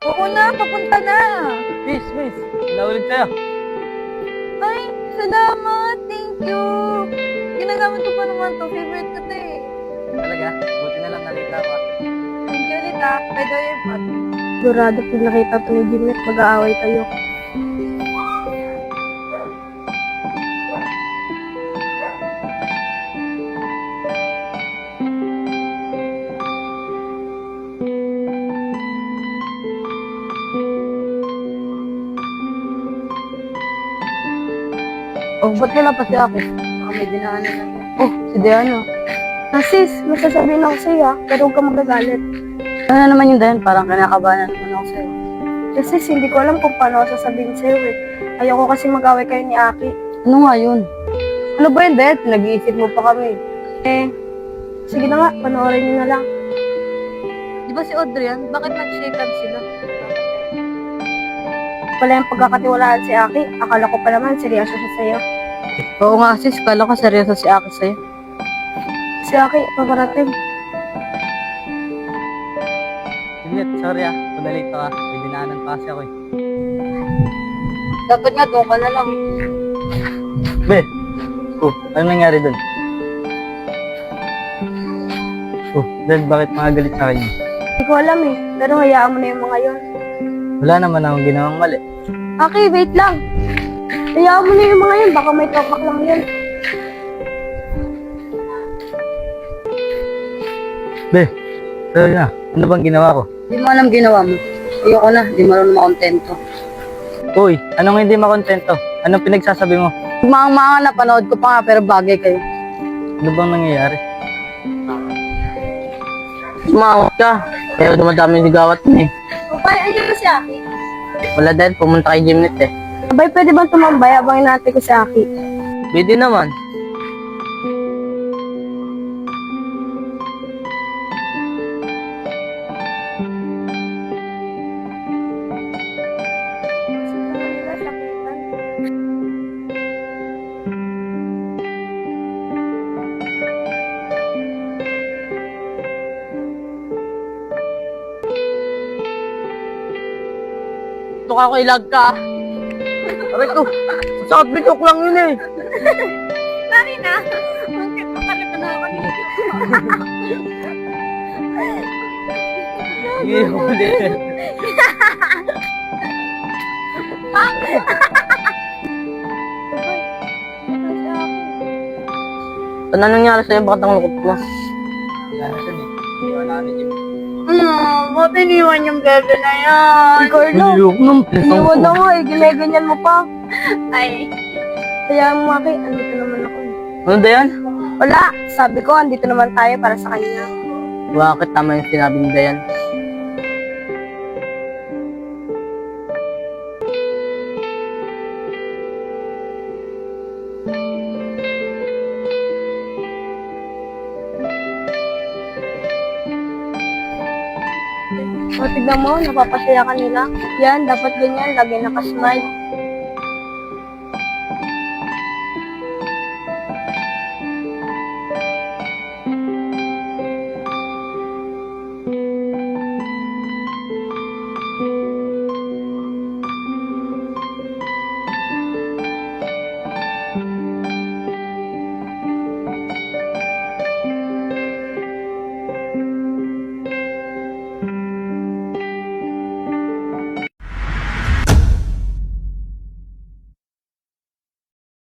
Oo na, papunta na. Miss, naulit tayo. Ay, salamat. Thank you. Ginagamit ko pa naman to. Favorite ko to eh. Talaga? Buti na lang nakita ko. Thank you ulit ah. By the way, Sigurado pag nakita to ni Jimlet, mag-aaway kayo. oh, ba't wala pa si Aki? Baka may dinaanan na niya. Oh, si Diana. Sis, may sasabihin ako sa'yo pero huwag ka magagalit. Ano naman yung dahilan? Parang kinakabahan na naman ako sa'yo. Sis, hindi ko alam kung paano ako sasabihin sa'yo eh. Ayoko kasi mag-away kayo ni Aki. Ano nga yun? Ano ba yun, Dad? Nag-iisip mo pa kami. Sige na nga, panoorin niyo na lang. Di ba si Audrian? Bakit nag-shake hands sila? Pala yung pagkakatiwalaan si Aki, akala ko pa naman seryoso siya sa'yo. Oo nga sis, kala ko seryoso si Aki sa'yo. Si Aki, paparating. Juliet, sorry Punalate ka. May dinaanan pa kasi ako eh. Dapat nga doon ka na lang. Be! Ano nangyari doon? Dad, bakit mga galit sa akin? Hindi ko alam eh, pero hayaan mo na yung mga yon. Wala naman akong ginawang mali. Aki, wait lang. Hayaan mo na yung mga yun, baka may topak lang yun. Be, sorry na. Ano bang ginawa ko? Di mo alam ginawa mo. Ayoko na, di marunong makontento. Uy, anong hindi makontento? Anong pinagsasabi mo? Mga napanood ko pa nga pero bagay kayo. Ano bang nangyayari? Sumawat ka. Pero dumadami yung gawat mo eh. Papay, andyan ba si Aki? Wala dahil pumunta kay Jimlet eh. Abay, pwede bang tumambay habang inaantay ko si Aki? Pwede naman. Ito ka ko ilag ka. Aray ko, sakit bitok lang yun eh. Sorry na. Bakit pa talaga na ako nito? Sige, ulit. Ano nangyari sa'yo? Bakit ang lukot mo? Wala na dun eh. Iwan na ni Jim. Ba't iniwan yung bebe na yan? Carlo, Ayoko nang iniwan na nga eh. Ginaganyan mo pa. Ay. Kaya mo, Aki, andito naman ako. Ano ba yan? Wala. Sabi ko, andito naman tayo para sa kanya. Bakit tama yung sinabi ni Dayan? O, tignan mo, napapasaya ka nila. Yan, dapat ganyan, lagi nakasmile.